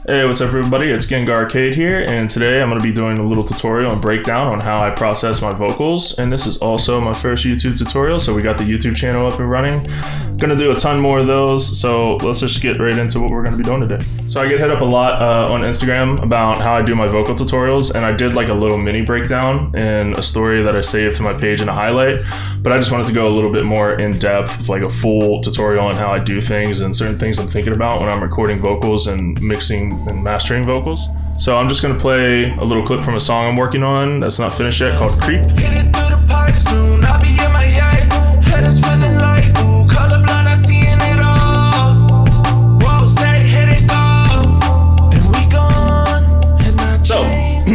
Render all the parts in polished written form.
Hey, what's up everybody? It's GengarCade here, and today I'm going to be doing a little tutorial and breakdown on how I process my vocals, and this is also my first YouTube tutorial, so we got the YouTube channel up and running. Going to do a ton more of those, so let's just get right into what we're going to be doing today. So I get hit up a lot on Instagram about how I do my vocal tutorials, and I did like a little mini breakdown in a story that I saved to my page in a highlight, but I just wanted to go a little bit more in depth, like a full tutorial on how I do things and certain things I'm thinking about when I'm recording vocals and mixing and mastering vocals. So I'm just gonna play a little clip from a song I'm working on that's not finished yet called Creep. Hit it through the pipe soon, I'll be in my yard. Headers feeling like, ooh, colorblind, I seeing it all. Whoa, say, hit it go, and we gone, and I So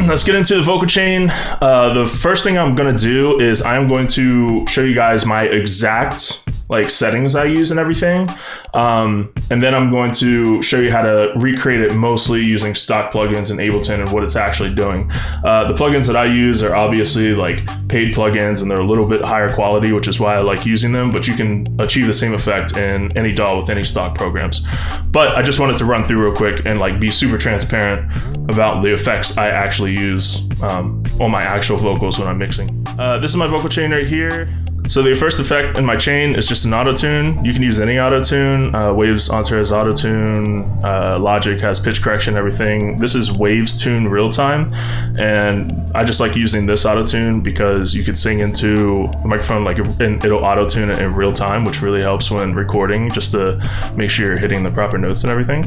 let's get into the vocal chain. The first thing I'm gonna do is I'm going to show you guys my exact like settings I use and everything. And then I'm going to show you how to recreate it mostly using stock plugins in Ableton and what it's actually doing. The plugins that I use are obviously like paid plugins and they're a little bit higher quality, which is why I like using them, but you can achieve the same effect in any DAW with any stock programs. But I just wanted to run through real quick and like be super transparent about the effects I actually use on my actual vocals when I'm mixing. This is my vocal chain right here. So the first effect in my chain is just an auto-tune. You can use any auto-tune. Waves Enter has auto-tune. Logic has pitch correction, everything. This is Waves Tune Real Time. And I just like using this auto-tune because you could sing into the microphone like and it'll auto-tune it in real time, which really helps when recording, just to make sure you're hitting the proper notes and everything.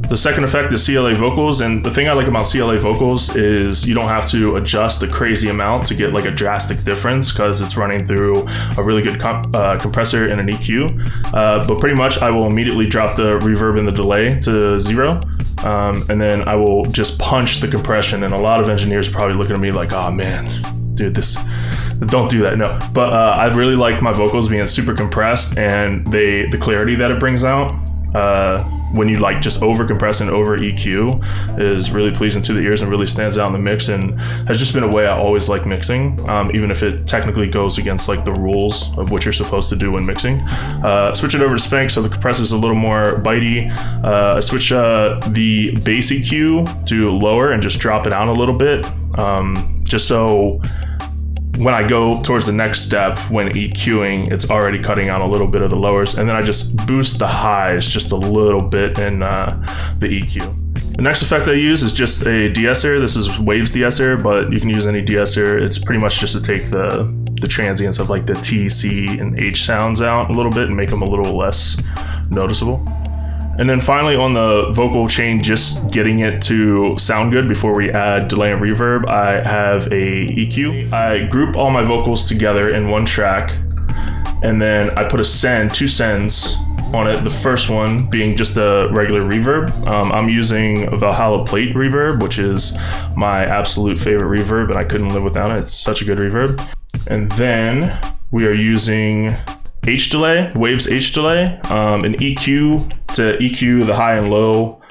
The second effect is CLA vocals, and the thing I like about CLA vocals is you don't have to adjust a crazy amount to get like a drastic difference because it's running through a really good compressor and an EQ. But pretty much I will immediately drop the reverb and the delay to 0, and then I will just punch the compression, and a lot of engineers are probably looking at me like, oh man, dude, don't do that. No, but I really like my vocals being super compressed, and the clarity that it brings out when you like just over compress and over EQ is really pleasing to the ears and really stands out in the mix, and has just been a way I always like mixing, even if it technically goes against like the rules of what you're supposed to do when mixing. Switch it over to Spank so the compressor is a little more bitey. Switch the bass EQ to lower and just drop it down a little bit, just so when I go towards the next step, when EQing, it's already cutting out a little bit of the lowers, and then I just boost the highs just a little bit in the EQ. The next effect I use is just a de-esser. This is Waves de-esser, but you can use any de-esser. It's pretty much just to take the transients of like the T, C, and H sounds out a little bit and make them a little less noticeable. And then finally on the vocal chain, just getting it to sound good before we add delay and reverb, I have a EQ. I group all my vocals together in one track, and then I put a send, 2 sends on it. The first one being just a regular reverb. I'm using Valhalla Plate reverb, which is my absolute favorite reverb, and I couldn't live without it. It's such a good reverb. And then we are using H delay, Waves H delay, an EQ to EQ the high and low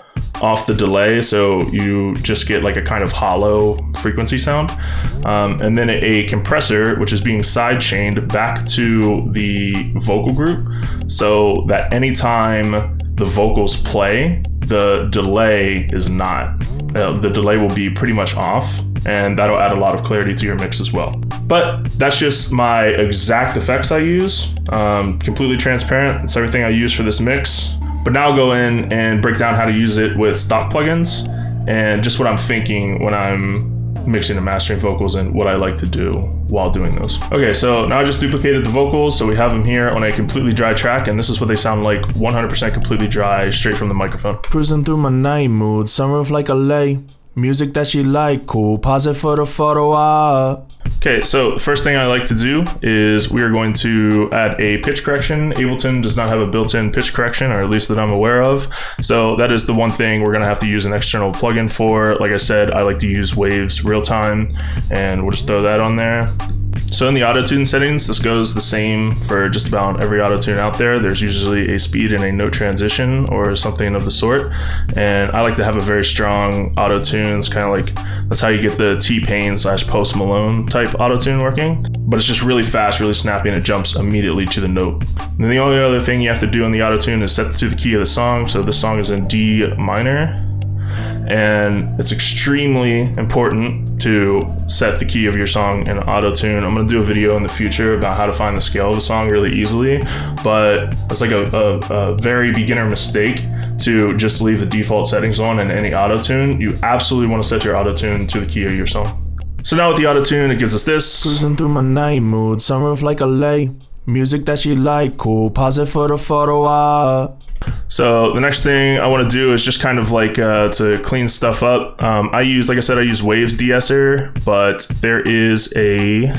off the delay, so you just get like a kind of hollow frequency sound, and then a compressor which is being side chained back to the vocal group, so that anytime the vocals play, the delay is not. The delay will be pretty much off, and that'll add a lot of clarity to your mix as well. But that's just my exact effects I use. Completely transparent. It's everything I use for this mix. But now I'll go in and break down how to use it with stock plugins and just what I'm thinking when I'm mixing and mastering vocals and what I like to do while doing those. Okay, so now I just duplicated the vocals, so we have them here on a completely dry track, and this is what they sound like 100% completely dry, straight from the microphone. Cruising through my night mood, sunroof like a lay. Music that she like, cool, pause it for the photo op. Okay, so the first thing I like to do is we are going to add a pitch correction. Ableton does not have a built-in pitch correction, or at least that I'm aware of. So that is the one thing we're gonna have to use an external plugin for. Like I said, I like to use Waves Real Time, and we'll just throw that on there. So in the auto-tune settings, this goes the same for just about every auto-tune out there. There's usually a speed and a note transition or something of the sort. And I like to have a very strong auto-tunes, kind of like, that's how you get the T-Pain / Post Malone type auto-tune working. But it's just really fast, really snappy, and it jumps immediately to the note. And the only other thing you have to do in the auto-tune is set it to the key of the song. So this song is in D minor. And it's extremely important to set the key of your song in auto-tune. I'm going to do a video in the future about how to find the scale of a song really easily, but it's like a very beginner mistake to just leave the default settings on in any auto-tune. You absolutely want to set your auto-tune to the key of your song. So now with the auto-tune, it gives us this. Cruising through my night mood, summer of like LA. Music that she like, cool, pause it for the photo op. So the next thing I want to do is just kind of like to clean stuff up. I use Waves de-esser, but there is a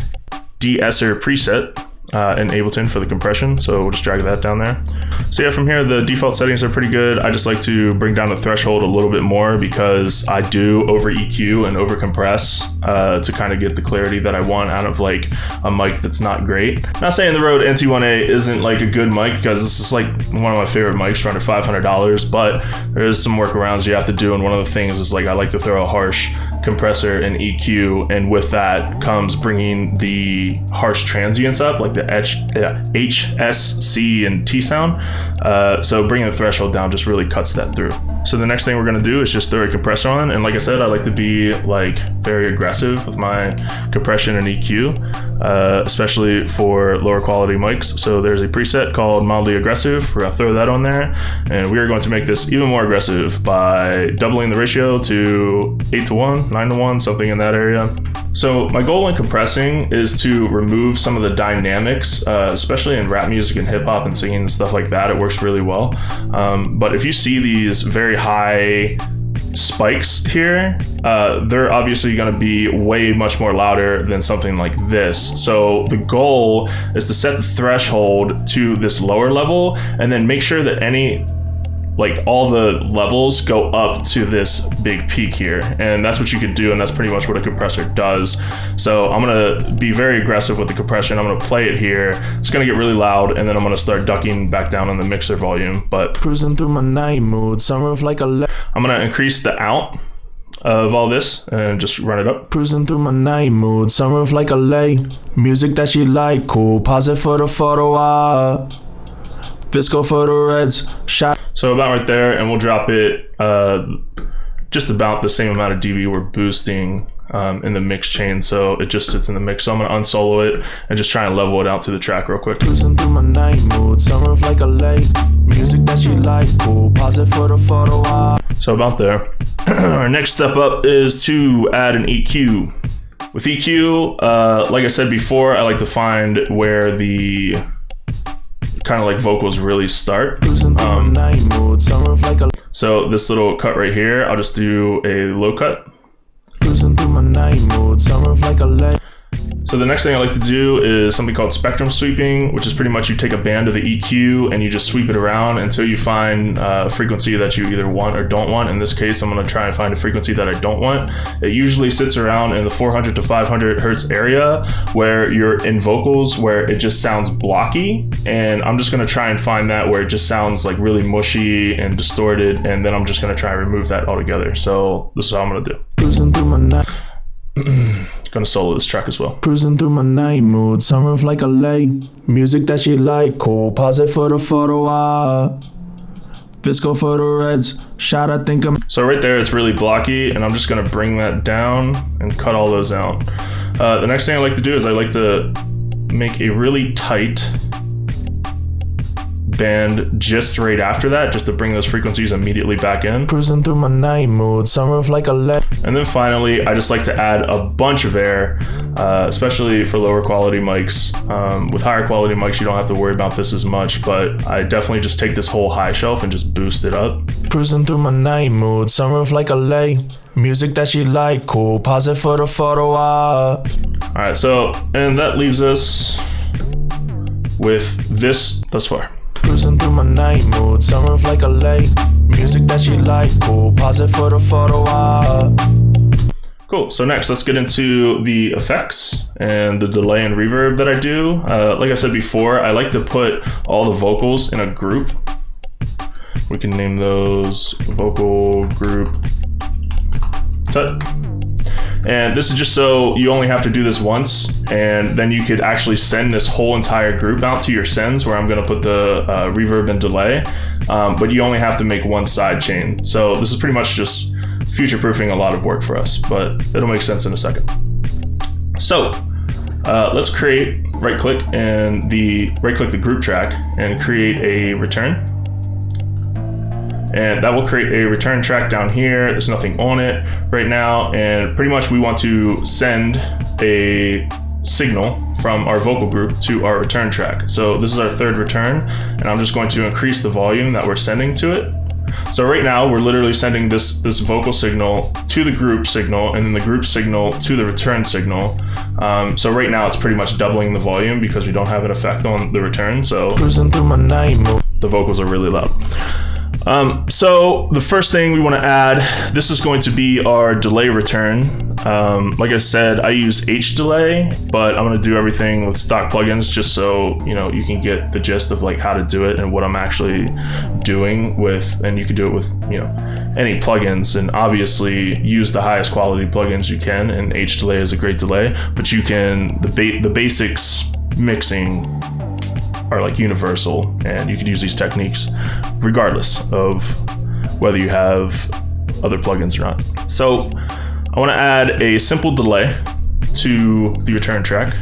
de-esser preset in Ableton for the compression. So we'll just drag that down there. So yeah, from here, the default settings are pretty good. I just like to bring down the threshold a little bit more because I do over EQ and over compress to kind of get the clarity that I want out of like a mic that's not great. Not saying the Rode NT1A isn't like a good mic, because this is like one of my favorite mics for under $500, but there's some workarounds you have to do. And one of the things is like I like to throw a harsh compressor and EQ, and with that comes bringing the harsh transients up, like the H, S, C, and T sound. So bringing the threshold down just really cuts that through. So the next thing we're gonna do is just throw a compressor on, and like I said, I like to be like very aggressive with my compression and EQ, especially for lower quality mics. So there's a preset called mildly aggressive. We're gonna throw that on there, and we are going to make this even more aggressive by doubling the ratio to 8:1, 9:1, something in that area. So my goal when compressing is to remove some of the dynamics, especially in rap music and hip hop and singing and stuff like that. It works really well. But if you see these very high spikes here, they're obviously going to be way much more louder than something like this. So the goal is to set the threshold to this lower level and then make sure that all the levels go up to this big peak here. And that's what you could do, and that's pretty much what a compressor does. So I'm gonna be very aggressive with the compression. I'm gonna play it here. It's gonna get really loud, and then I'm gonna start ducking back down on the mixer volume. But cruising through my night mood, summer of like LA. I'm gonna increase the out of all this and just run it up. Cruising through my night mood, summer of like LA. Music that she like, cool, pause it for the photo op. Visco for the reds, shot. So about right there, and we'll drop it just about the same amount of dB we're boosting in the mix chain, so it just sits in the mix. So I'm gonna unsolo it and just try and level it out to the track real quick. Cruising through my night mood, summer of like LA. Music that she like, cool, pause it for the photo op. So about there. Our next step up is to add an EQ. With EQ, like I said before, I like to find where the kind of like vocals really start. So this little cut right here, I'll just do a low cut. So the next thing I like to do is something called spectrum sweeping, which is pretty much you take a band of the EQ and you just sweep it around until you find a frequency that you either want or don't want. In this case, I'm going to try and find a frequency that I don't want. It usually sits around in the 400 to 500 hertz area where you're in vocals where it just sounds blocky, and I'm just going to try and find that where it just sounds like really mushy and distorted, and then I'm just going to try and remove that altogether. So this is what I'm going to do. Cruising through my night. Gonna solo this track as well. Cruising through my night mood, summer of like LA. Music that she like, cool, pause it for the photo op. Visco for the reds, shot, I think I'm. So right there, it's really blocky, and I'm just gonna bring that down and cut all those out. The next thing I like to do is I like to make a really tight band just right after that, just to bring those frequencies immediately back in. Cruising through my night mood, summer of like LA. And then finally, I just like to add a bunch of air, especially for lower quality mics. With higher quality mics, you don't have to worry about this as much, but I definitely just take this whole high shelf and just boost it up. Cruising through my night mood, summer of like LA. Music that she like, cool, pause it for the photo op. All right, so, and that leaves us with this thus far. Cruising through my night mood, summer of like LA. Music that she like, cool, pause it for the photo op. Cool. So next, let's get into the effects and the delay and reverb that I do. Like I said before, I like to put all the vocals in a group. We can name those vocal group tut. And this is just so you only have to do this once, and then you could actually send this whole entire group out to your sends, where I'm going to put the reverb and delay, but you only have to make one side chain. So this is pretty much just future-proofing a lot of work for us, but it'll make sense in a second. So let's right-click the group track and create a return. And that will create a return track down here. There's nothing on it right now. And pretty much we want to send a signal from our vocal group to our return track. So this is our third return, and I'm just going to increase the volume that we're sending to it. So right now we're literally sending this vocal signal to the group signal, and then the group signal to the return signal. So right now it's pretty much doubling the volume because we don't have an effect on the return. So the vocals are really loud. So the first thing we want to add, this is going to be our delay return. Like I said, I use H delay, but I'm going to do everything with stock plugins just so, you know, you can get the gist of like how to do it and what I'm actually doing with, and you can do it with, you know, any plugins, and obviously use the highest quality plugins you can, and H delay is a great delay, but you can, the basics mixing are like universal, and you could use these techniques regardless of whether you have other plugins or not. So I want to add a simple delay to the return track,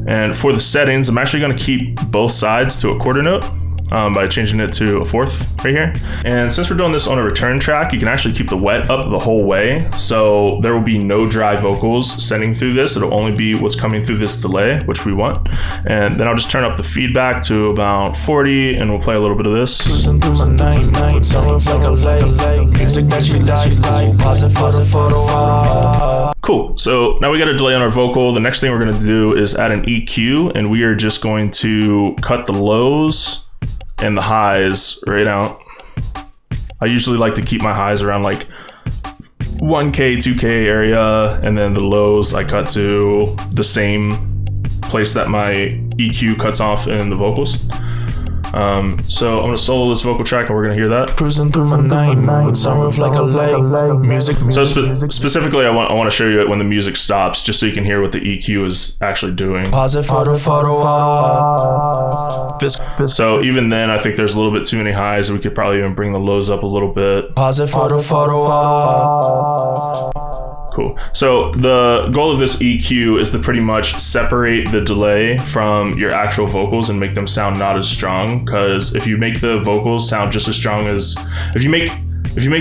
and for the settings I'm actually going to keep both sides to a quarter note by changing it to a fourth right here. And since we're doing this on a return track, you can actually keep the wet up the whole way, so there will be no dry vocals sending through this. It'll only be what's coming through this delay, which we want. And then I'll just turn up the feedback to about 40, and we'll play a little bit of this. Cool. So now we got a delay on our vocal. The next thing we're going to do is add an EQ, and we are just going to cut the lows and the highs right out. I usually like to keep my highs around like 1K, 2K area, and then the lows I cut to the same place that my EQ cuts off in the vocals. So I'm gonna solo this vocal track, and we're gonna hear that. Cruising through my night, sunroof like a lake. Music. So specifically, I want to show you it when the music stops, just so you can hear what the EQ is actually doing. Pause it for the photo. So even then, I think there's a little bit too many highs. We could probably even bring the lows up a little bit. Pause it for the photo. Cool. So the goal of this EQ is to pretty much separate the delay from your actual vocals and make them sound not as strong. Because if you make the vocals sound just as strong as, if you make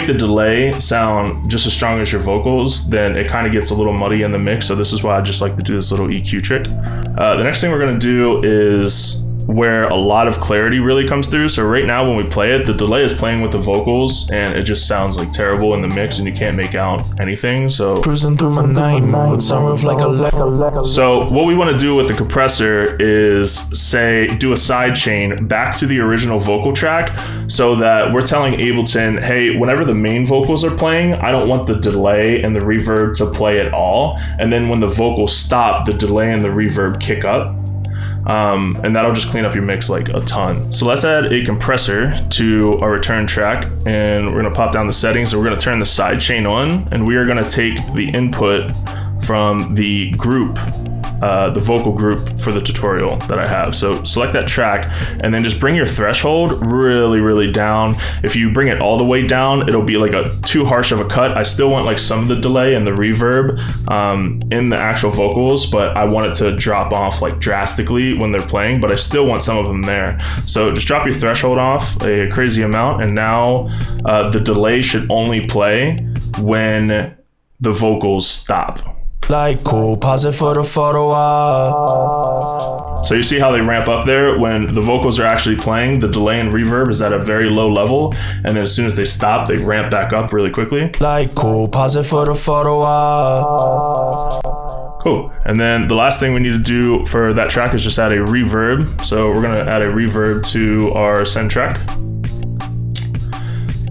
the delay sound just as strong as your vocals, then it kind of gets a little muddy in the mix. So this is why I just like to do this little EQ trick. The next thing we're going to do is where a lot of clarity really comes through. So right now when we play it, the delay is playing with the vocals, and it just sounds like terrible in the mix, and you can't make out anything. So cruising through my night, sunroof like a. So what we want to do with the compressor is do a side chain back to the original vocal track, so that we're telling Ableton, hey, whenever the main vocals are playing, I don't want the delay and the reverb to play at all. And then when the vocals stop, the delay and the reverb kick up. And that'll just clean up your mix like a ton. So let's add a compressor to our return track, and we're gonna pop down the settings, and we're gonna turn the side chain on, and we are gonna take the input from the group, the vocal group for the tutorial that I have. So select that track, and then just bring your threshold really, really down. If you bring it all the way down, it'll be like too harsh of a cut. I still want like some of the delay and the reverb in the actual vocals, but I want it to drop off like drastically when they're playing, but I still want some of them there. So just drop your threshold off a crazy amount, and now the delay should only play when the vocals stop. Like cool, pause it for the photo. So you see how they ramp up there when the vocals are actually playing. The delay and reverb is at a very low level, and then as soon as they stop, they ramp back up really quickly. Like cool, pause it for the photo. Cool. And then the last thing we need to do for that track is just add a reverb. So we're gonna add a reverb to our send track.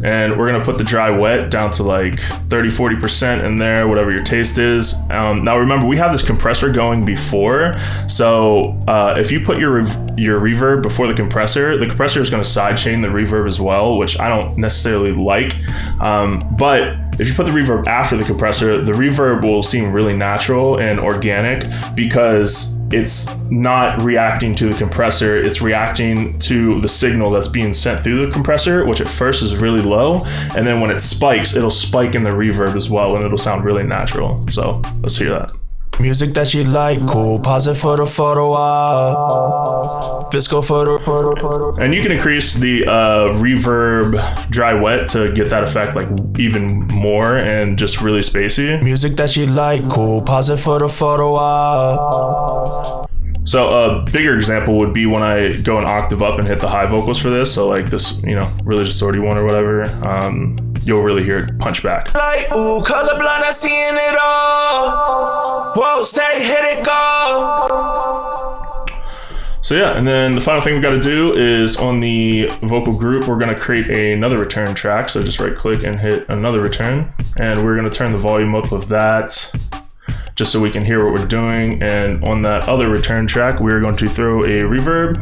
And we're gonna put the dry wet down to like 30-40% in there, whatever your taste is. Now remember, we have this compressor going before, so if you put your reverb before the compressor is gonna sidechain the reverb as well, which I don't necessarily like. But if you put the reverb after the compressor, the reverb will seem really natural and organic because it's not reacting to the compressor, it's reacting to the signal that's being sent through the compressor, which at first is really low, and then when it spikes, it'll spike in the reverb as well, and it'll sound really natural. So let's hear that. Music that you like, cool, pause it for the photo op. Visco for the. And you can increase the reverb dry wet to get that effect like even more and just really spacey. Music that you like, cool, pause it for the photo op. So a bigger example would be when I go an octave up and hit the high vocals for this. So like this, really distorted one or whatever, you'll really hear it punch back. Like, ooh, colorblind, I seeing it all. Whoa, say, hit it, go. So yeah, and then the final thing we got to do is on the vocal group, we're going to create another return track. So just right click and hit another return. And we're going to turn the volume up of that just so we can hear what we're doing. And on that other return track, we're going to throw a reverb.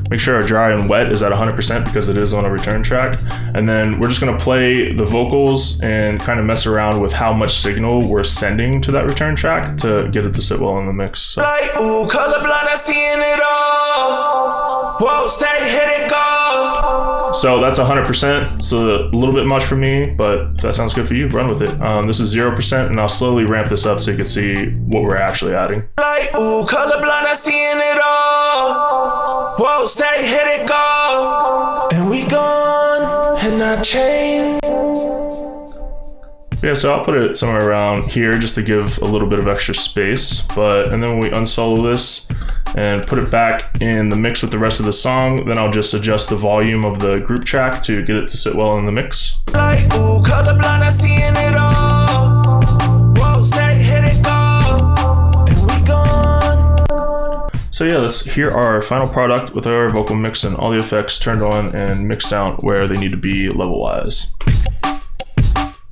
Make sure our dry and wet is at 100% because it is on a return track. And then we're just gonna play the vocals and kind of mess around with how much signal we're sending to that return track to get it to sit well in the mix. So. Like, ooh, colorblind, I seeing it all. Whoa, say, hit it, go. So that's 100%. It's a little bit much for me, but if that sounds good for you, run with it. This is 0%, and I'll slowly ramp this up so you can see what we're actually adding. Like, ooh, colorblind, I seeing it all. Whoa, say, hit it, go. And we gone, and not change. Yeah, so I'll put it somewhere around here just to give a little bit of extra space. And then when we unsolo this and put it back in the mix with the rest of the song, then I'll just adjust the volume of the group track to get it to sit well in the mix. Like, ooh, colorblind, I seeing it all. Whoa, say, hit it, go. And we gone. So yeah, let's hear our final product with our vocal mix and all the effects turned on and mixed down where they need to be level-wise.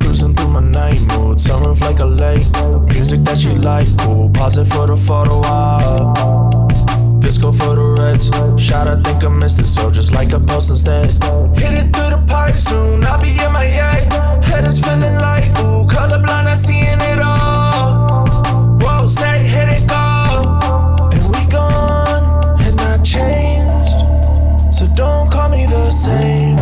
Cruising through my night mood, sunroof like a lake. Music that you like, cool, pause it for the photo op. Visco for the reds, shot, I think I missed it, so just like a post instead. Hit it through the pipe soon, I'll be in my yard. Head is feeling like, ooh, colorblind, I seeing it all. Whoa, say, hit it, go. And we gone, and not changed. So don't call me the same.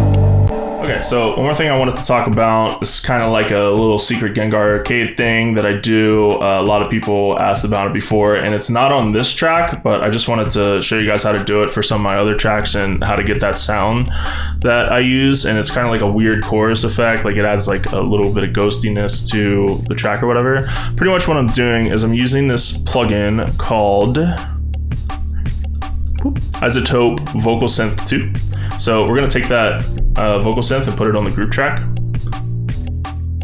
Okay, so one more thing I wanted to talk about. This is kind of like a little secret GengarCade thing that I do. A lot of people asked about it before, and it's not on this track, but I just wanted to show you guys how to do it for some of my other tracks and how to get that sound that I use. And it's kind of like a weird chorus effect. Like it adds like a little bit of ghostiness to the track or whatever. Pretty much what I'm doing is I'm using this plugin called Isotope Vocal Synth 2. So we're gonna take that vocal synth and put it on the group track.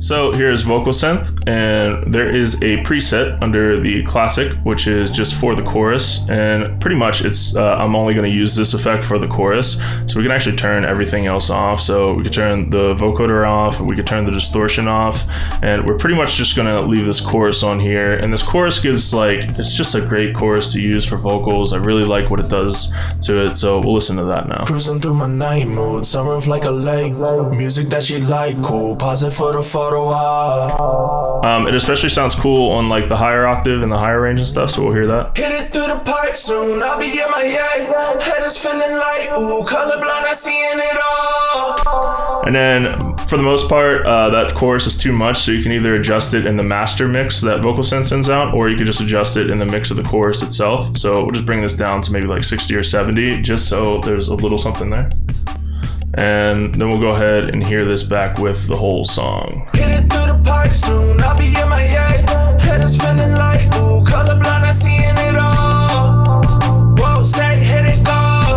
So here's vocal synth, and there is a preset under the classic, which is just for the chorus, and pretty much it's I'm only going to use this effect for the chorus, so we can actually turn everything else off. So we could turn the vocoder off, we could turn the distortion off, and we're pretty much just going to leave this chorus on here. And this chorus gives it's just a great chorus to use for vocals. I really like what it does to it, so we'll listen to that now. Cruising through my night mood, sunroof like a lake. Music that you like, cool, pause it for the photo. It especially sounds cool on like the higher octave and the higher range and stuff, so we'll hear that. Hit it through the pipe soon, I'll be in my yard. Head is feeling like, ooh, colorblind, I seeing it all. And then for the most part, that chorus is too much, so you can either adjust it in the master mix that vocal synth sends out, or you can just adjust it in the mix of the chorus itself. So we'll just bring this down to maybe like 60 or 70, just so there's a little something there. And then we'll go ahead and hear this back with the whole song. Hit it through the pipe soon, I'll be in my yard. Head is feeling like, ooh, colorblind, I seeing it all. Whoa, say, hit it, go.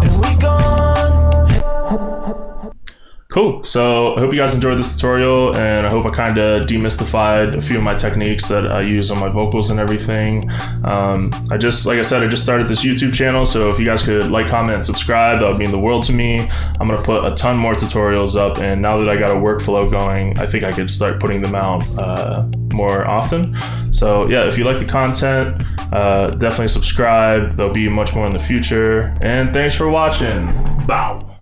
And we gone. Cool. So I hope you guys enjoyed this tutorial, and I hope I kind of demystified a few of my techniques that I use on my vocals and everything. Like I said, I just started this YouTube channel, so if you guys could like, comment, and subscribe, that would mean the world to me. I'm gonna put a ton more tutorials up, and now that I got a workflow going, I think I could start putting them out more often. So yeah, if you like the content, definitely subscribe. There'll be much more in the future, and thanks for watching. Bow.